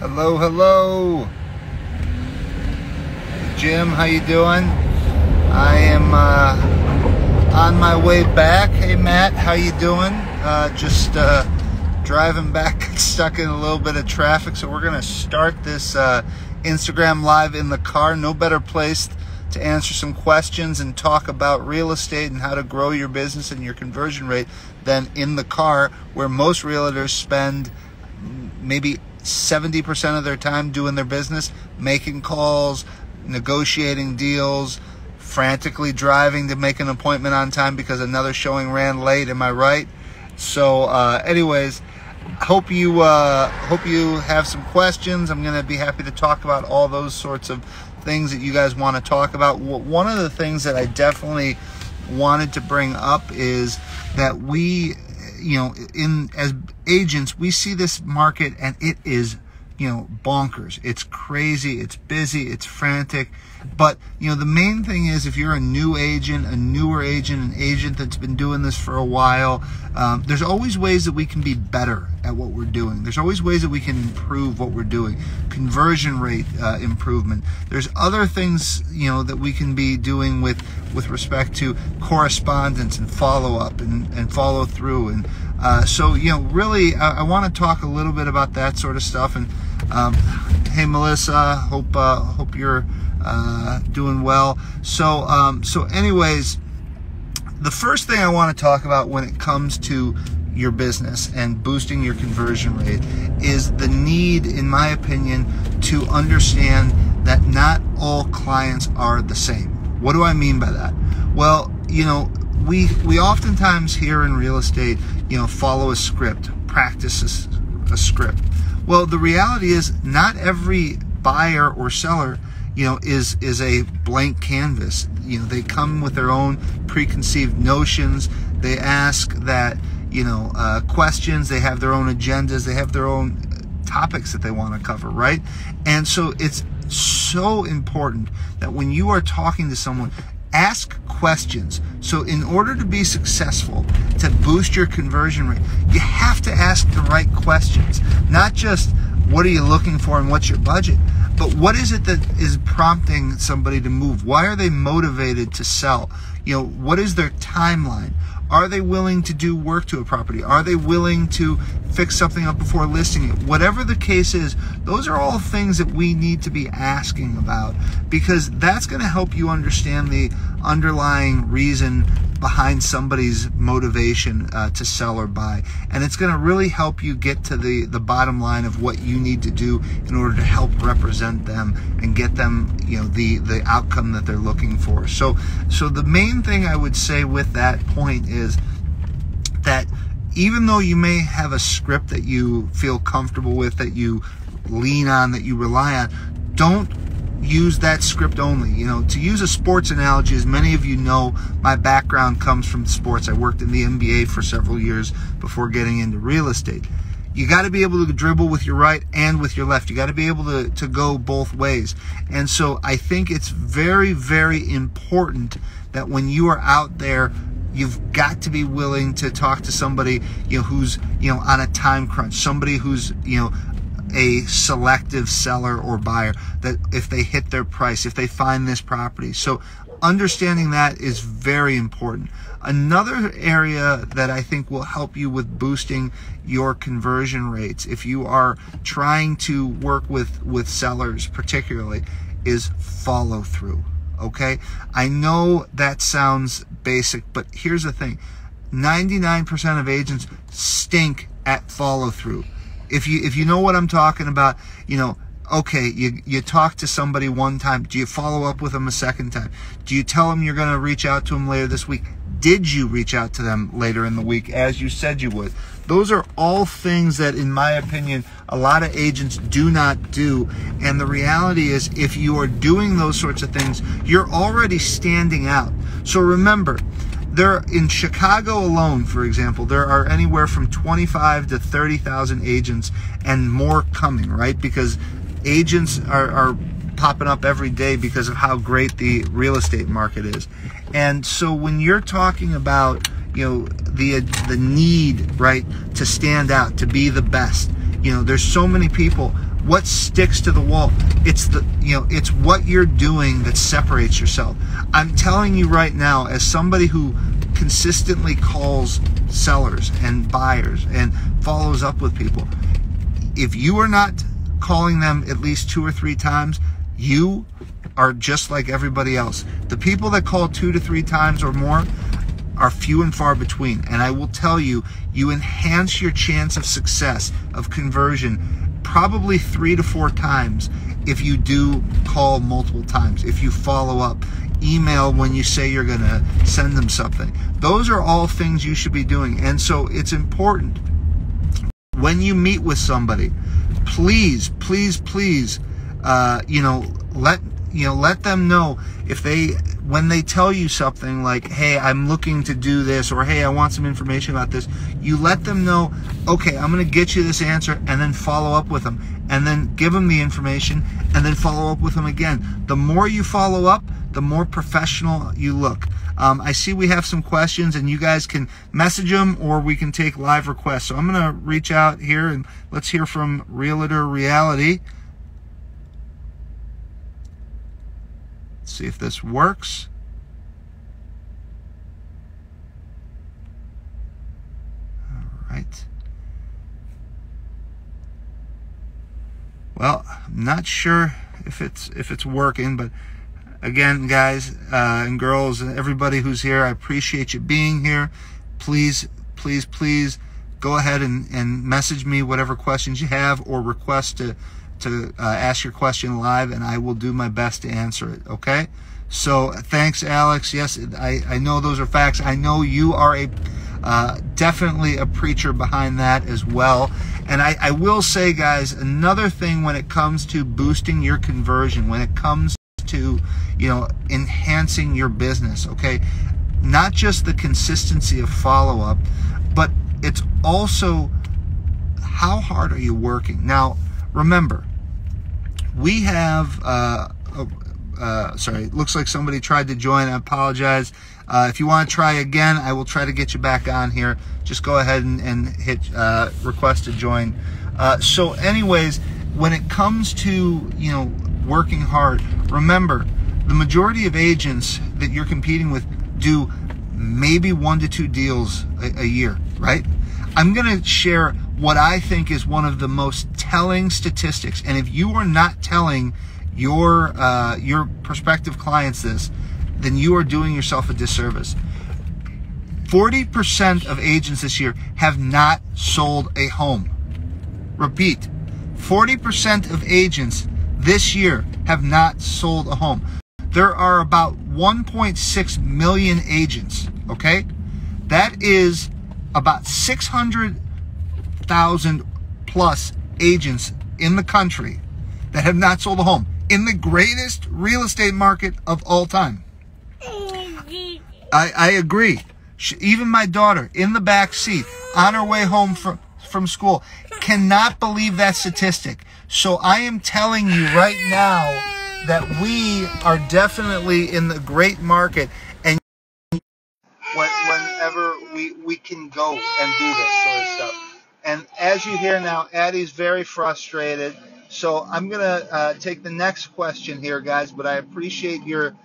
Hello, hello. Jim, how you doing? I am on my way back. Hey, Matt, how you doing? Just driving back, stuck in a little bit of traffic. So we're going to start this Instagram Live in the car. No better place to answer some questions and talk about real estate and how to grow your business and your conversion rate than in the car, where most realtors spend maybe 70% of their time doing their business, making calls, negotiating deals, frantically driving to make an appointment on time because another showing ran late. Am I right? So anyways, hope you have some questions. I'm going to be happy to talk about all those sorts of things that you guys want to talk about. One of the things that I definitely wanted to bring up is that we, as agents, we see this market and it is, bonkers. It's crazy, it's busy, it's frantic. But, the main thing is, if you're a new agent, a newer agent, an agent that's been doing this for a while, there's always ways that we can be better at what we're doing. There's always ways that we can improve what we're doing. Conversion rate improvement. There's other things, that we can be doing with respect to correspondence and follow-up and follow through. And so, really, I want to talk a little bit about that sort of stuff. And hey, Melissa, hope you're doing well. So anyways, the first thing I want to talk about when it comes to your business and boosting your conversion rate is the need, in my opinion, to understand that not all clients are the same. What do I mean by that? Well, we oftentimes here in real estate, follow a script, practice a script. Well, the reality is not every buyer or seller, is a blank canvas. They come with their own preconceived notions. They ask that, questions. They have their own agendas. They have their own topics that they want to cover, right? And so it's so important that when you are talking to someone, ask questions. So in order to be successful, to boost your conversion rate, you have to ask the right questions. Not just what are you looking for and what's your budget, but what is it that is prompting somebody to move? Why are they motivated to sell? What is their timeline? Are they willing to do work to a property? Are they willing to fix something up before listing it? Whatever the case is, those are all things that we need to be asking about, because that's going to help you understand the underlying reason behind somebody's motivation to sell or buy. And it's going to really help you get to the bottom line of what you need to do in order to help represent them and get them, the outcome that they're looking for. So the main thing I would say with that point is that even though you may have a script that you feel comfortable with, that you lean on, that you rely on, don't use that script only. To use a sports analogy, as many of you know, my background comes from sports. I worked in the NBA for several years before getting into real estate. You got to be able to dribble with your right and with your left. You got to be able to go both ways. And so I think it's very, very important that when you are out there, you've got to be willing to talk to somebody, who's, on a time crunch, somebody who's, a selective seller or buyer, that if they hit their price, if they find this property. So understanding that is very important. Another area that I think will help you with boosting your conversion rates, if you are trying to work with sellers particularly, is follow through. Okay? I know that sounds basic, but here's the thing. 99% of agents stink at follow through. If you know what I'm talking about, okay, you talk to somebody one time. Do you follow up with them a second time? Do you tell them you're going to reach out to them later this week? Did you reach out to them later in the week as you said you would? Those are all things that, in my opinion, a lot of agents do not do. And the reality is, if you are doing those sorts of things, you're already standing out. So remember, in Chicago alone, for example, there are anywhere from 25 to 30,000 agents and more coming, right? Because agents are popping up every day because of how great the real estate market is. And so when you're talking about, the need, right, to stand out, to be the best, there's so many people. what sticks to the wall. It's it's what you're doing that separates yourself. I'm telling you right now, as somebody who consistently calls sellers and buyers and follows up with people, if you are not calling them at least 2 or 3 times, you are just like everybody else. The people that call 2 to 3 times or more are few and far between. And I will tell you, you enhance your chance of success, of conversion, probably 3 to 4 times if you do call multiple times, if you follow up, email when you say you're going to send them something. Those are all things you should be doing. And so it's important when you meet with somebody, please, please, please, let them know when they tell you something like, hey, I'm looking to do this, or hey, I want some information about this. You let them know, okay, I'm going to get you this answer, and then follow up with them, and then give them the information, and then follow up with them again. The more you follow up, the more professional you look. I see we have some questions, and you guys can message them, or we can take live requests. So I'm going to reach out here, and let's hear from Realtor Reality. Let's see if this works. All right. Well, I'm not sure if it's working, but again, guys and girls, and everybody who's here, I appreciate you being here. Please, please, please go ahead and message me whatever questions you have, or request to ask your question live, and I will do my best to answer it, okay? So thanks, Alex. Yes, I know those are facts. I know you are definitely a preacher behind that as well. And I will say, guys, another thing when it comes to boosting your conversion, when it comes to enhancing your business, okay, not just the consistency of follow-up, but it's also how hard are you working. Now remember, we have sorry, it looks like somebody tried to join. I apologize. If you want to try again, I will try to get you back on here. Just go ahead and hit request to join. So anyways, when it comes to working hard, remember, the majority of agents that you're competing with do maybe 1 to 2 deals a year, right? I'm going to share what I think is one of the most telling statistics, and if you are not telling your prospective clients this, then you are doing yourself a disservice. 40% of agents this year have not sold a home. Repeat, 40% of agents this year have not sold a home. There are about 1.6 million agents, okay? That is about 600,000 plus agents in the country that have not sold a home in the greatest real estate market of all time. I agree. Even my daughter in the back seat on her way home from school cannot believe that statistic. So I am telling you right now that we are definitely in the great market, and whenever we can go and do this sort of stuff. And as you hear now, Addie's very frustrated. So I'm going to take the next question here, guys, but I appreciate your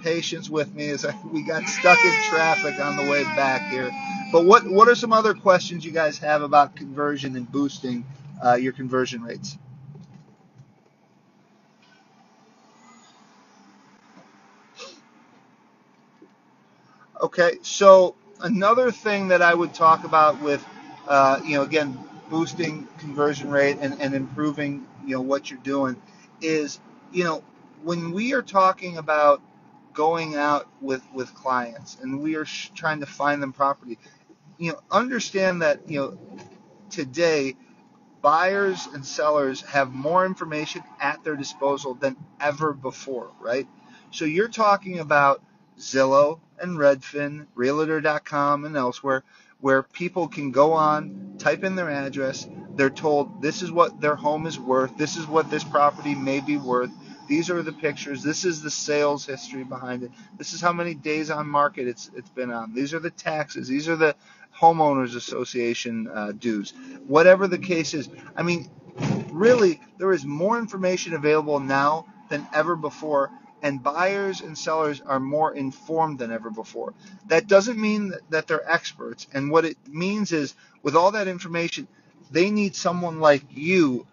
patience with me as we got stuck in traffic on the way back here. But what are some other questions you guys have about conversion and boosting your conversion rates? Okay, so another thing that I would talk about with, again, boosting conversion rate and improving, what you're doing is, when we are talking about going out with clients and we are trying to find them property, understand that, today buyers and sellers have more information at their disposal than ever before, right? So you're talking about Zillow and Redfin, Realtor.com and elsewhere, where people can go on, type in their address, they're told this is what their home is worth, this is what this property may be worth, these are the pictures, this is the sales history behind it, this is how many days on market it's been on, these are the taxes, these are the homeowners association dues, whatever the case is. I mean, really, there is more information available now than ever before, and buyers and sellers are more informed than ever before. That doesn't mean that they're experts, and what it means is with all that information, they need someone like you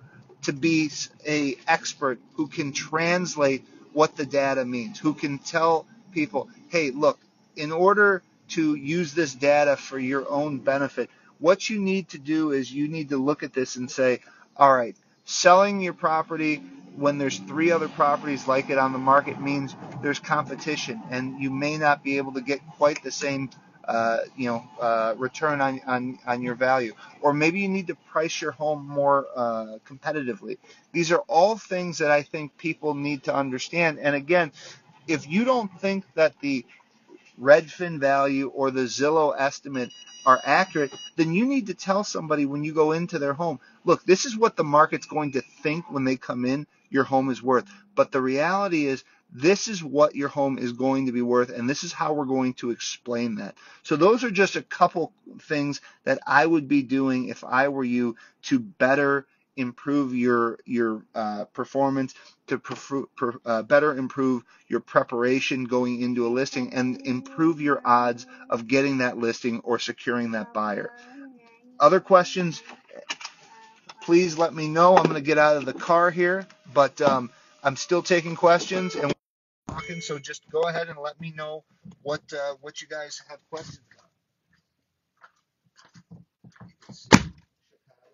to be a expert who can translate what the data means, who can tell people, hey, look, in order to use this data for your own benefit, what you need to do is you need to look at this and say, all right, selling your property when there's three other properties like it on the market means there's competition, and you may not be able to get quite the same return on your value. Or maybe you need to price your home more competitively. These are all things that I think people need to understand. And again, if you don't think that the Redfin value or the Zillow estimate are accurate, then you need to tell somebody when you go into their home, look, this is what the market's going to think when they come in your home is worth. But the reality is this is what your home is going to be worth, and this is how we're going to explain that. So those are just a couple things that I would be doing if I were you to better improve your performance, to better improve your preparation going into a listing, and improve your odds of getting that listing or securing that buyer. Other questions, please let me know. I'm going to get out of the car here, but I'm still taking questions and talking, so just go ahead and let me know what you guys have questions about. You can see Chicago.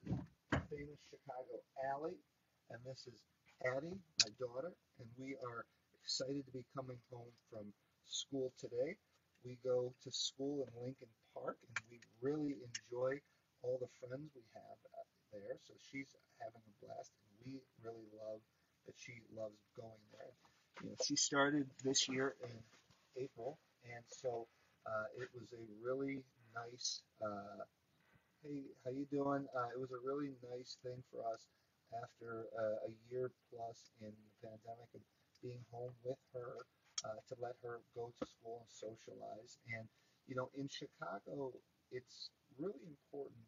This is famous Chicago alley, and this is Addie, my daughter, and we are excited to be coming home from school today. We go to school in Lincoln Park, and we really enjoy all the friends we have there. So she's having a blast, and we really love that she loves going there. You know, she started this year in April, and so it was a really nice. Hey, how you doing? It was a really nice thing for us after a year plus in the pandemic of being home with her to let her go to school and socialize. And you know, in Chicago, it's really important,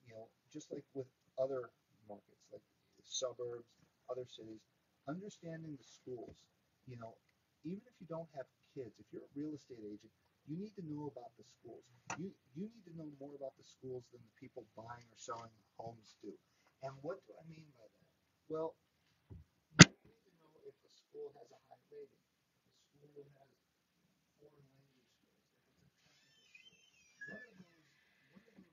you know, just like with other markets, like suburbs, other cities, understanding the schools. You know, even if you don't have kids, if you're a real estate agent, you need to know about the schools. You need to know more about the schools than the people buying or selling homes do. And what do I mean by that? Well, you need to know if the school has a high rating, if the school has foreign language skills, if it's a technical school. One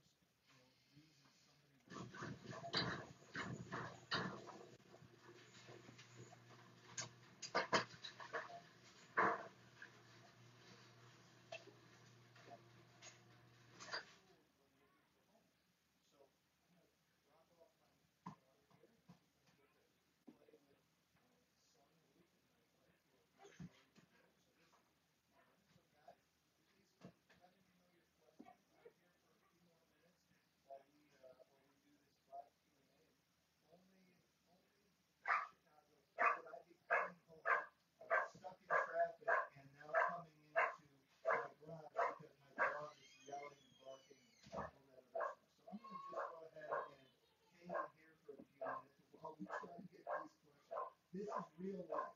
of those, reasons somebody would stuck in traffic and now coming into my garage because my dog is yelling and barking all that other stuff. So I'm going to just go ahead and hang in here for a few minutes while we try to get these questions. This is real life.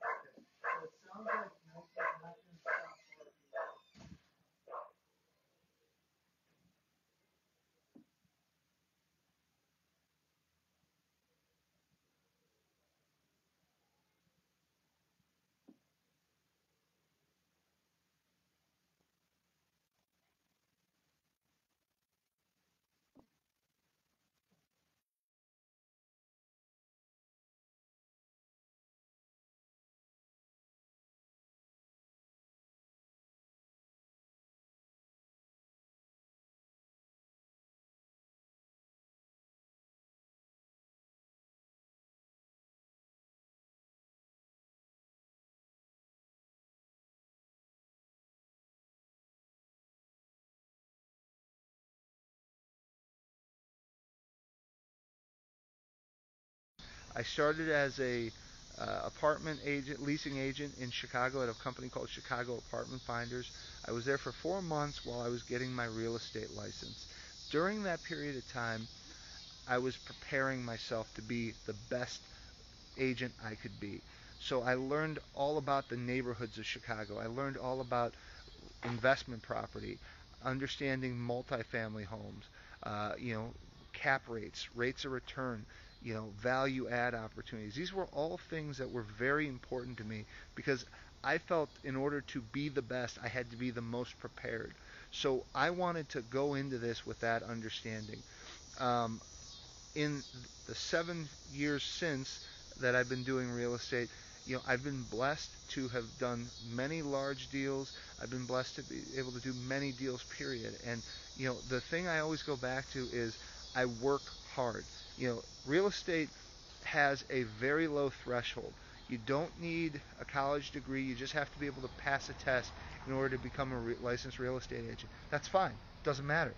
Okay. So it sounds like Mike is not going to stop barking. I started as a apartment agent, leasing agent in Chicago at a company called Chicago Apartment Finders. I was there for 4 months while I was getting my real estate license. During that period of time, I was preparing myself to be the best agent I could be. So I learned all about the neighborhoods of Chicago. I learned all about investment property, understanding multifamily homes, cap rates, rates of return, value add opportunities. These were all things that were very important to me because I felt in order to be the best, I had to be the most prepared. So I wanted to go into this with that understanding. Um, in the 7 years since that I've been doing real estate, I've been blessed to have done many large deals. I've been blessed to be able to do many deals, period. And, the thing I always go back to is I work hard. Real estate has a very low threshold. You don't need a college degree. You just have to be able to pass a test in order to become a licensed real estate agent. That's fine. Doesn't matter.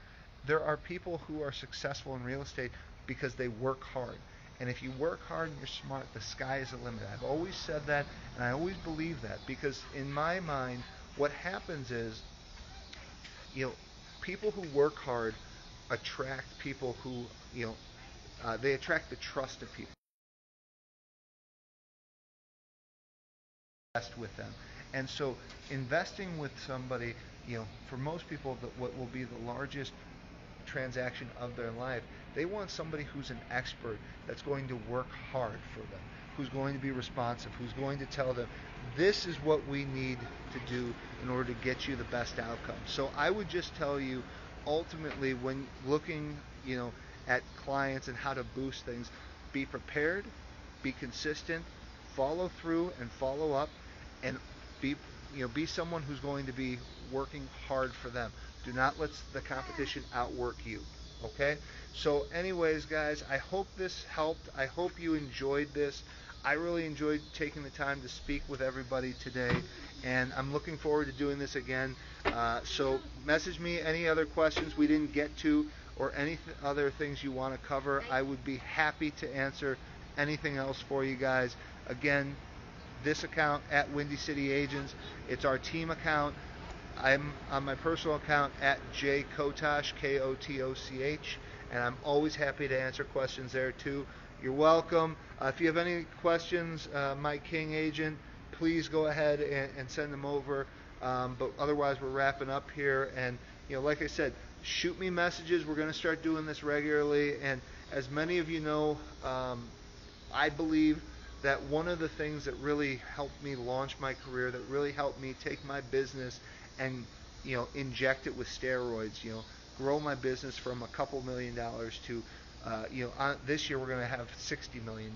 There are people who are successful in real estate because they work hard. And if you work hard and you're smart, the sky is the limit. I've always said that, and I always believe that, because in my mind, what happens is, people who work hard attract people who, they attract the trust of people with them. And so investing with somebody, for most people, what will be the largest transaction of their life, they want somebody who's an expert, that's going to work hard for them, who's going to be responsive, who's going to tell them, this is what we need to do in order to get you the best outcome. So I would just tell you, ultimately, when looking, at clients and how to boost things, be prepared, be consistent, follow through and follow up, and be someone who's going to be working hard for them. Do not let the competition outwork you. Okay? So anyways, guys, I hope this helped. I hope you enjoyed this. I really enjoyed taking the time to speak with everybody today, and I'm looking forward to doing this again. So message me any other questions we didn't get to, or any other things you want to cover. I would be happy to answer anything else for you guys. Again, this account at Windy City Agents, it's our team account. I'm on my personal account at jkgroup, Kotoch, and I'm always happy to answer questions there too. You're welcome. If you have any questions, my King agent, please go ahead and send them over. But otherwise, we're wrapping up here. And like I said, shoot me messages. We're going to start doing this regularly. And as many of you know, I believe that one of the things that really helped me launch my career, that really helped me take my business and inject it with steroids, grow my business from a couple $1 million to this year we're going to have $60 million.